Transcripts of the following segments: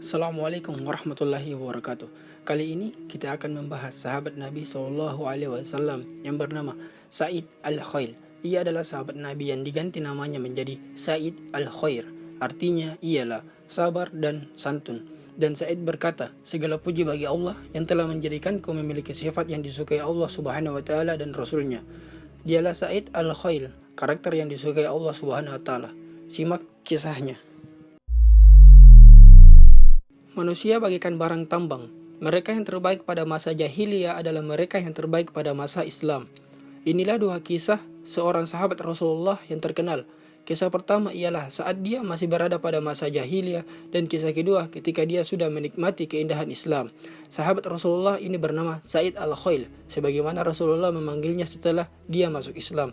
Assalamualaikum warahmatullahi wabarakatuh. Kali ini kita akan membahas sahabat Nabi SAW yang bernama Sa'id Al-Khair. Ia adalah sahabat Nabi yang diganti namanya menjadi Sa'id Al-Khair. Artinya ialah sabar dan santun. Dan Sa'id berkata, segala puji bagi Allah yang telah menjadikanku memiliki sifat yang disukai Allah Subhanahu wa taala dan Rasulnya. Dialah Sa'id Al-Khair, karakter yang disukai Allah Subhanahu wa taala. Simak kisahnya. Manusia bagaikan barang tambang. Mereka yang terbaik pada masa jahiliyah adalah mereka yang terbaik pada masa Islam. Inilah dua kisah seorang sahabat Rasulullah yang terkenal. Kisah pertama ialah saat dia masih berada pada masa jahiliyah, dan kisah kedua ketika dia sudah menikmati keindahan Islam. Sahabat Rasulullah ini bernama Sa'id Al-Khair, sebagaimana Rasulullah memanggilnya setelah dia masuk Islam.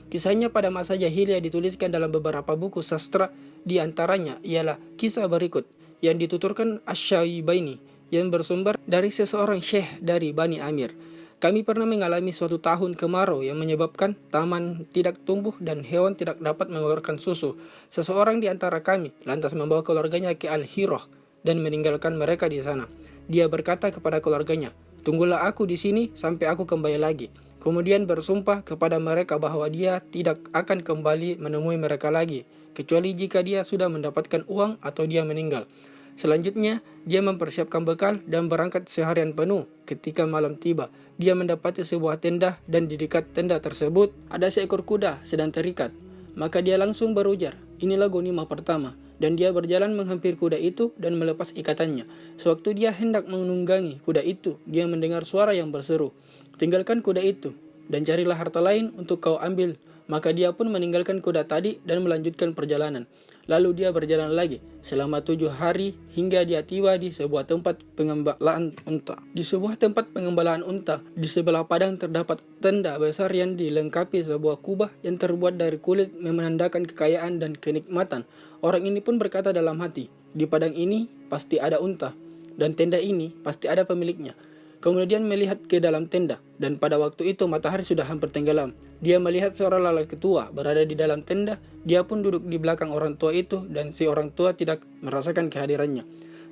Kisahnya pada masa jahiliyah dituliskan dalam beberapa buku sastra, di antaranya ialah kisah berikut yang dituturkan Asy-Syaibaini yang bersumber dari seseorang syekh dari Bani Amir. Kami pernah mengalami suatu tahun kemarau yang menyebabkan taman tidak tumbuh dan hewan tidak dapat mengeluarkan susu. Seseorang di antara kami lantas membawa keluarganya ke Al-Hirah dan meninggalkan mereka di sana. Dia berkata kepada keluarganya, "Tunggulah aku di sini sampai aku kembali lagi." Kemudian bersumpah kepada mereka bahwa dia tidak akan kembali menemui mereka lagi, kecuali jika dia sudah mendapatkan uang atau dia meninggal. Selanjutnya, dia mempersiapkan bekal dan berangkat seharian penuh. Ketika malam tiba, dia mendapati sebuah tenda, dan di dekat tenda tersebut ada seekor kuda sedang terikat. Maka dia langsung berujar, "Inilah ghanimah pertama." Dan dia berjalan menghampiri kuda itu dan melepas ikatannya. Sewaktu dia hendak menunggangi kuda itu, dia mendengar suara yang berseru, "Tinggalkan kuda itu, dan carilah harta lain untuk kau ambil." Maka dia pun meninggalkan kuda tadi dan melanjutkan perjalanan. Lalu dia berjalan lagi selama 7 hari hingga dia tiba di sebuah tempat pengembalaan unta. Di sebuah tempat pengembalaan unta, di sebelah padang terdapat tenda besar yang dilengkapi sebuah kubah yang terbuat dari kulit, menandakan kekayaan dan kenikmatan. Orang ini pun berkata dalam hati, "Di padang ini pasti ada unta, dan tenda ini pasti ada pemiliknya." Kemudian melihat ke dalam tenda, dan pada waktu itu matahari sudah hampir tenggelam. Dia melihat seorang lelaki tua berada di dalam tenda. Dia pun duduk di belakang orang tua itu, dan si orang tua tidak merasakan kehadirannya.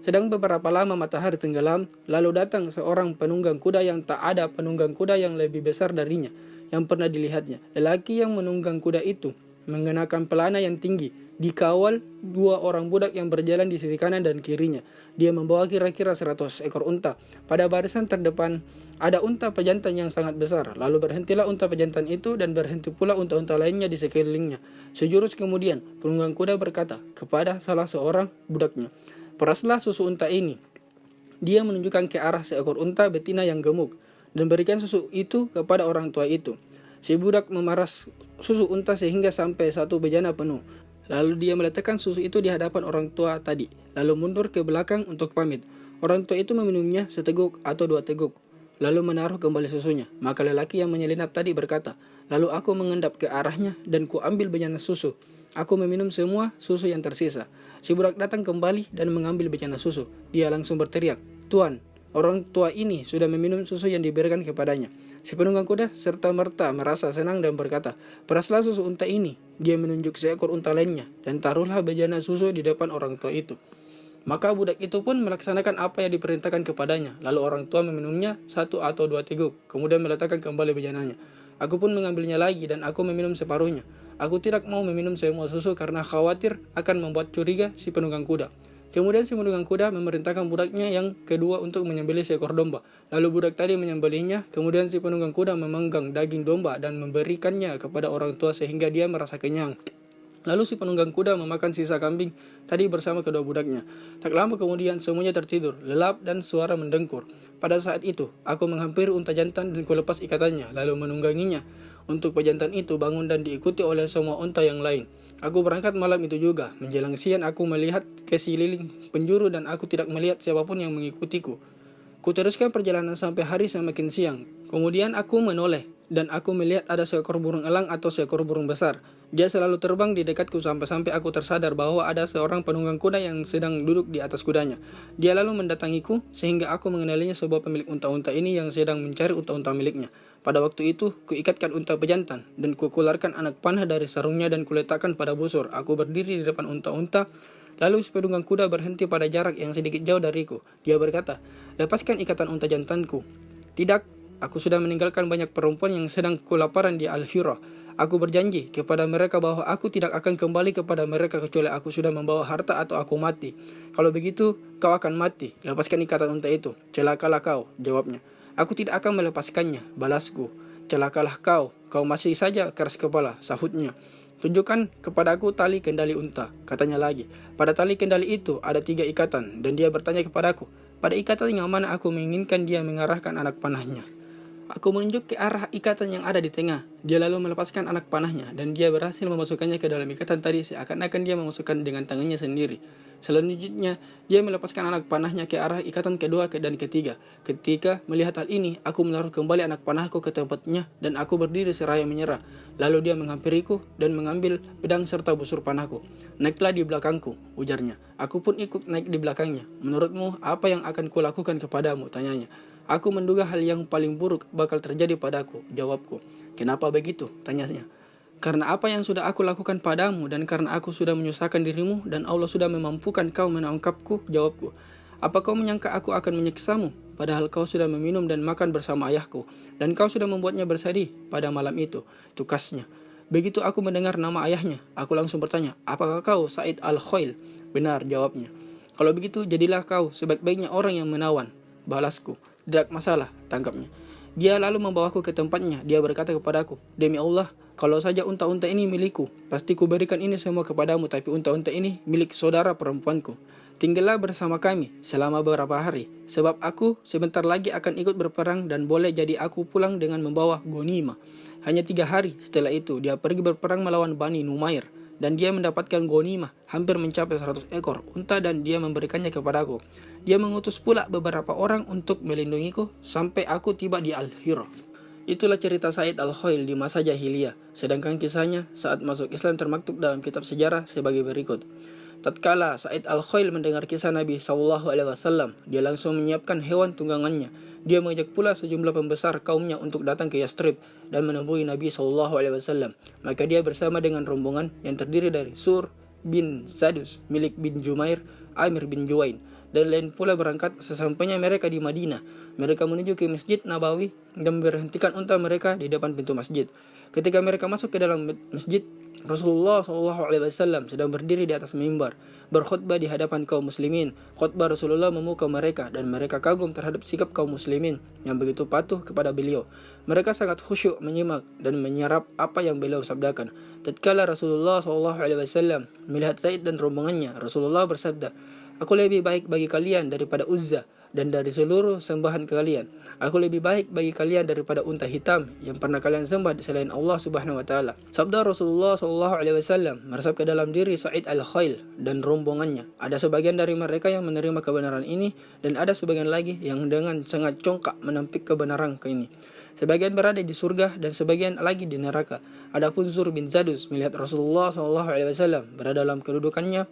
Sedang beberapa lama matahari tenggelam, lalu datang seorang penunggang kuda yang tak ada penunggang kuda yang lebih besar darinya yang pernah dilihatnya. Lelaki yang menunggang kuda itu mengenakan pelana yang tinggi, dikawal 2 orang budak yang berjalan di sisi kanan dan kirinya. Dia membawa kira-kira 100 ekor unta. Pada barisan terdepan ada unta pejantan yang sangat besar. Lalu berhentilah unta pejantan itu, dan berhenti pula unta-unta lainnya di sekelilingnya. Sejurus kemudian penunggang kuda berkata kepada salah seorang budaknya, "Peraslah susu unta ini." Dia menunjukkan ke arah seekor unta betina yang gemuk, dan berikan susu itu kepada orang tua itu. Si budak memeras susu unta sehingga sampai 1 bejana penuh. Lalu dia meletakkan susu itu di hadapan orang tua tadi, lalu mundur ke belakang untuk pamit. Orang tua itu meminumnya seteguk atau 2 teguk, lalu menaruh kembali susunya. Maka lelaki yang menyelinap tadi berkata, "Lalu aku mengendap ke arahnya dan kuambil bejana susu. Aku meminum semua susu yang tersisa." Si budak datang kembali dan mengambil bejana susu. Dia langsung berteriak, "Tuan, orang tua ini sudah meminum susu yang diberikan kepadanya." Si penunggang kuda serta-merta merasa senang dan berkata, "Peraslah susu unta ini." Dia menunjuk seekor unta lainnya, dan taruhlah bejana susu di depan orang tua itu. Maka budak itu pun melaksanakan apa yang diperintahkan kepadanya. Lalu orang tua meminumnya 1 atau 2 teguk, kemudian meletakkan kembali bejananya. Aku pun mengambilnya lagi, dan aku meminum separuhnya. Aku tidak mau meminum semua susu karena khawatir akan membuat curiga si penunggang kuda. Kemudian si penunggang kuda memerintahkan budaknya yang kedua untuk menyembelih seekor domba. Lalu budak tadi menyembelihnya. Kemudian si penunggang kuda memanggang daging domba dan memberikannya kepada orang tua sehingga dia merasa kenyang. Lalu si penunggang kuda memakan sisa kambing tadi bersama kedua budaknya. Tak lama kemudian semuanya tertidur, lelap dan suara mendengkur. Pada saat itu, aku menghampiri unta jantan dan kulepas ikatannya, lalu menungganginya. Untuk pejantan itu bangun dan diikuti oleh semua unta yang lain. Aku berangkat malam itu juga. Menjelang siang aku melihat ke sekeliling penjuru, dan aku tidak melihat siapapun yang mengikutiku. Kuteruskan perjalanan sampai hari semakin siang. Kemudian aku menoleh, dan aku melihat ada seekor burung elang atau seekor burung besar. Dia selalu terbang di dekatku sampai-sampai aku tersadar bahwa ada seorang penunggang kuda yang sedang duduk di atas kudanya. Dia lalu mendatangiku sehingga aku mengenalinya sebuah pemilik unta-unta ini yang sedang mencari unta-unta miliknya. Pada waktu itu, kuikatkan unta pejantan dan kukeluarkan anak panah dari sarungnya dan kuletakkan pada busur. Aku berdiri di depan unta-unta Lalu si penunggang kuda berhenti pada jarak yang sedikit jauh dariku. Dia berkata, "Lepaskan ikatan unta jantanku." "Tidak, aku sudah meninggalkan banyak perempuan yang sedang kelaparan di Al-Hira. Aku berjanji kepada mereka bahwa aku tidak akan kembali kepada mereka kecuali aku sudah membawa harta atau aku mati. Kalau begitu, kau akan mati. Lepaskan ikatan unta itu." "Celakalah kau," jawabnya. "Aku tidak akan melepaskannya," balasku. "Celakalah kau, kau masih saja keras kepala," sahutnya. "Tunjukkan kepadaku tali kendali unta," katanya lagi. Pada tali kendali itu ada 3 ikatan, dan dia bertanya kepadaku, pada ikatan yang mana aku menginginkan dia mengarahkan anak panahnya. Aku menunjuk ke arah ikatan yang ada di tengah. Dia lalu melepaskan anak panahnya, dan dia berhasil memasukkannya ke dalam ikatan tadi seakan-akan dia memasukkan dengan tangannya sendiri. Selanjutnya, dia melepaskan anak panahnya ke arah ikatan kedua dan ketiga. Ketika melihat hal ini, aku menaruh kembali anak panahku ke tempatnya, dan aku berdiri seraya menyerah. Lalu dia menghampiriku dan mengambil pedang serta busur panahku. "Naiklah di belakangku," ujarnya. Aku pun ikut naik di belakangnya. "Menurutmu, apa yang akan kulakukan kepadamu?" tanyanya. "Aku menduga hal yang paling buruk bakal terjadi padaku," jawabku. "Kenapa begitu?" tanyanya. "Karena apa yang sudah aku lakukan padamu dan karena aku sudah menyusahkan dirimu dan Allah sudah memampukan kau menangkapku," jawabku. "Apa kau menyangka aku akan menyiksamu? Padahal kau sudah meminum dan makan bersama ayahku, dan kau sudah membuatnya bersedih pada malam itu," tukasnya. Begitu aku mendengar nama ayahnya, aku langsung bertanya, "Apakah kau Sa'id Al-Khail?" "Benar," jawabnya. "Kalau begitu, jadilah kau sebaik-baiknya orang yang menawan," balasku. "Tidak masalah," tangkapnya. Dia lalu membawaku ke tempatnya. Dia berkata kepadaku, "Demi Allah, kalau saja unta-unta ini milikku, pasti kuberikan ini semua kepadamu, tapi unta-unta ini milik saudara perempuanku. Tinggallah bersama kami selama beberapa hari, sebab aku sebentar lagi akan ikut berperang dan boleh jadi aku pulang dengan membawa ghanimah." Hanya 3 hari setelah itu, dia pergi berperang melawan Bani Numair, dan dia mendapatkan ghanimah hampir mencapai 100 ekor unta dan dia memberikannya kepadaku. Dia mengutus pula beberapa orang untuk melindungiku sampai aku tiba di Al-Hira. Itulah cerita Sa'id Al-Khail di masa jahiliyah. Sedangkan kisahnya saat masuk Islam termaktub dalam kitab sejarah sebagai berikut. Tatkala Sa'id Al-Khail mendengar kisah Nabi SAW, dia langsung menyiapkan hewan tunggangannya. Dia mengajak pula sejumlah pembesar kaumnya untuk datang ke Yastrib dan menemui Nabi SAW. Maka dia bersama dengan rombongan yang terdiri dari Sur bin Sadus, milik bin Jumair, Amir bin Juwain, dan lain pula berangkat. Sesampainya mereka di Madinah, mereka menuju ke Masjid Nabawi dan memberhentikan unta mereka di depan pintu masjid. Ketika mereka masuk ke dalam masjid, Rasulullah SAW sedang berdiri di atas mimbar, berkhutbah di hadapan kaum muslimin. Khutbah Rasulullah memukau mereka dan mereka kagum terhadap sikap kaum muslimin yang begitu patuh kepada beliau. Mereka sangat khusyuk menyimak dan menyerap apa yang beliau sabdakan. Tatkala Rasulullah SAW melihat Zaid dan rombongannya, Rasulullah bersabda, "Aku lebih baik bagi kalian daripada Uzza dan dari seluruh sembahan kalian. Aku lebih baik bagi kalian daripada unta hitam yang pernah kalian sembah selain Allah Subhanahu wa taala." Sabda Rasulullah SAW meresap ke dalam diri Sa'id Al-Khail dan rombongannya. Ada sebagian dari mereka yang menerima kebenaran ini dan ada sebagian lagi yang dengan sangat congkak menampik kebenaran ini. Sebagian berada di surga dan sebagian lagi di neraka. Adapun Zur bin Zadus melihat Rasulullah SAW berada dalam kedudukannya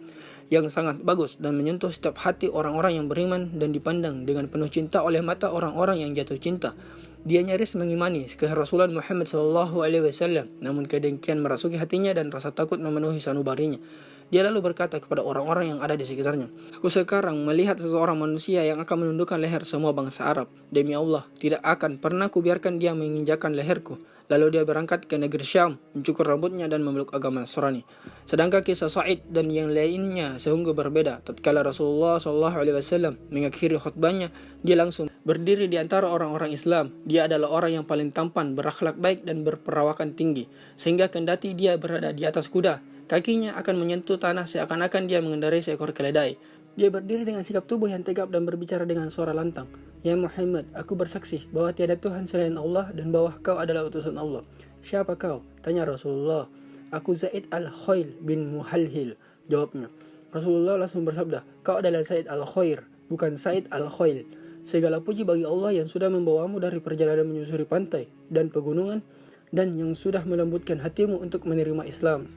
yang sangat bagus dan menyentuh setiap hati orang-orang yang beriman dan dipandang dengan penuh cinta oleh mata orang-orang yang jatuh cinta. Dia nyaris mengimani kerasulan Muhammad SAW, namun kedengkian merasuki hatinya dan rasa takut memenuhi sanubarinya. Dia lalu berkata kepada orang-orang yang ada di sekitarnya, "Aku sekarang melihat seseorang manusia yang akan menundukkan leher semua bangsa Arab. Demi Allah, tidak akan pernah kubiarkan dia menginjakan leherku." Lalu dia berangkat ke negeri Syam, mencukur rambutnya dan memeluk agama Nasrani. Sedangkan kisah Sa'id dan yang lainnya sungguh berbeda. Tatkala Rasulullah SAW mengakhiri khutbahnya, dia langsung berdiri di antara orang-orang Islam. Dia adalah orang yang paling tampan, berakhlak baik dan berperawakan tinggi, sehingga kendati dia berada di atas kuda, kakinya akan menyentuh tanah seakan-akan dia mengendarai seekor keledai. Dia berdiri dengan sikap tubuh yang tegap dan berbicara dengan suara lantang. "Ya Muhammad, aku bersaksi bahwa tiada Tuhan selain Allah dan bahwa kau adalah utusan Allah." "Siapa kau?" tanya Rasulullah. "Aku Zaid Al-Khail bin Muhalhil," jawabnya. Rasulullah langsung bersabda, "Kau adalah Zaid Al-Khair, bukan Zaid Al-Khail. Segala puji bagi Allah yang sudah membawamu dari perjalanan menyusuri pantai dan pegunungan dan yang sudah melembutkan hatimu untuk menerima Islam."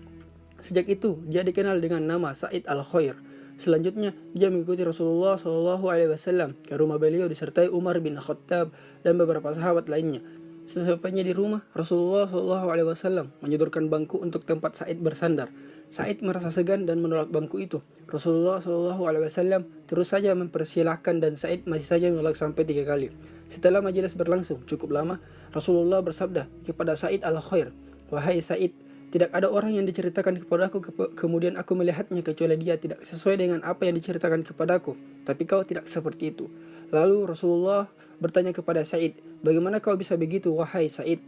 Sejak itu, dia dikenal dengan nama Sa'id Al-Khair. Selanjutnya, dia mengikuti Rasulullah SAW ke rumah beliau disertai Umar bin Khattab dan beberapa sahabat lainnya. Sesampainya di rumah, Rasulullah SAW menyodorkan bangku untuk tempat Sa'id bersandar. Sa'id merasa segan dan menolak bangku itu. Rasulullah SAW terus saja mempersilahkan dan Sa'id masih saja menolak sampai 3 kali. Setelah majelis berlangsung cukup lama, Rasulullah bersabda kepada Sa'id al-Khair, "Wahai Sa'id, tidak ada orang yang diceritakan kepadaku kemudian aku melihatnya kecuali dia tidak sesuai dengan apa yang diceritakan kepadaku. Tapi kau tidak seperti itu." Lalu Rasulullah bertanya kepada Sa'id, "Bagaimana kau bisa begitu, wahai Sa'id?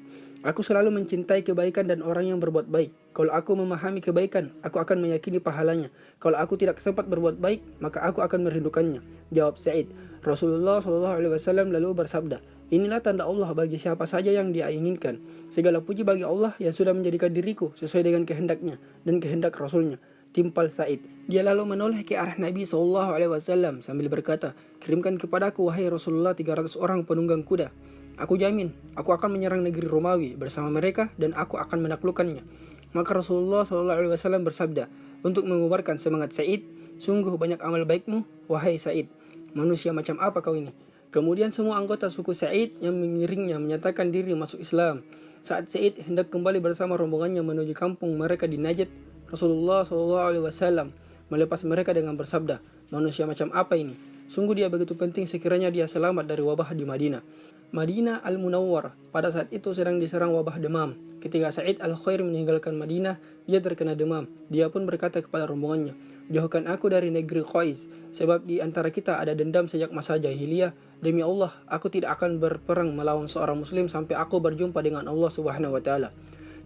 Aku selalu mencintai kebaikan dan orang yang berbuat baik. Kalau aku memahami kebaikan, aku akan meyakini pahalanya. Kalau aku tidak sempat berbuat baik, maka aku akan merindukannya." Jawab Sa'id. Rasulullah SAW lalu bersabda, "Inilah tanda Allah bagi siapa saja yang Dia inginkan. Segala puji bagi Allah yang sudah menjadikan diriku sesuai dengan kehendaknya dan kehendak Rasulnya." Timpal Sa'id. Dia lalu menoleh ke arah Nabi SAW sambil berkata, "Kirimkan kepadaku wahai Rasulullah 300 orang penunggang kuda. Aku jamin, aku akan menyerang negeri Romawi bersama mereka dan aku akan menaklukkannya." Maka Rasulullah SAW bersabda, untuk mengubarkan semangat Sa'id, "Sungguh banyak amal baikmu, wahai Sa'id. Manusia macam apa kau ini?" Kemudian semua anggota suku Sa'id yang mengiringnya menyatakan diri masuk Islam. Saat Sa'id hendak kembali bersama rombongannya menuju kampung mereka di Najd, Rasulullah SAW melepas mereka dengan bersabda, "Manusia macam apa ini? Sungguh dia begitu penting sekiranya dia selamat dari wabah di Madinah." Madinah Al-Munawwar pada saat itu sedang diserang wabah demam. Ketika Sa'id al-Khair meninggalkan Madinah, dia terkena demam. Dia pun berkata kepada rombongannya, "Jauhkan aku dari negeri Qais, sebab di antara kita ada dendam sejak masa jahiliyah. Demi Allah, aku tidak akan berperang melawan seorang muslim sampai aku berjumpa dengan Allah Subhanahu wa taala."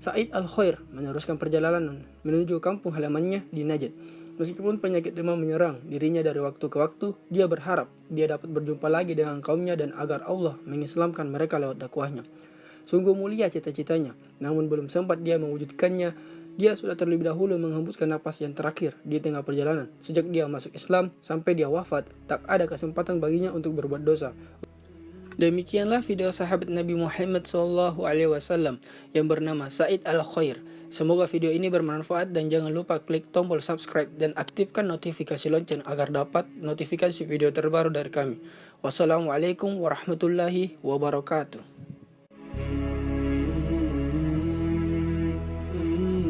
Sa'id al-Khair meneruskan perjalanan menuju kampung halamannya di Najd. Meskipun penyakit demam menyerang dirinya dari waktu ke waktu, dia berharap dia dapat berjumpa lagi dengan kaumnya dan agar Allah mengislamkan mereka lewat dakwahnya. Sungguh mulia cita-citanya, namun belum sempat dia mewujudkannya. Dia sudah terlebih dahulu menghembuskan napas yang terakhir di tengah perjalanan. Sejak dia masuk Islam sampai dia wafat, tak ada kesempatan baginya untuk berbuat dosa. Demikianlah video sahabat Nabi Muhammad SAW yang bernama Sa'id al-Khair. Semoga video ini bermanfaat dan jangan lupa klik tombol subscribe dan aktifkan notifikasi lonceng agar dapat notifikasi video terbaru dari kami. Wassalamualaikum warahmatullahi wabarakatuh.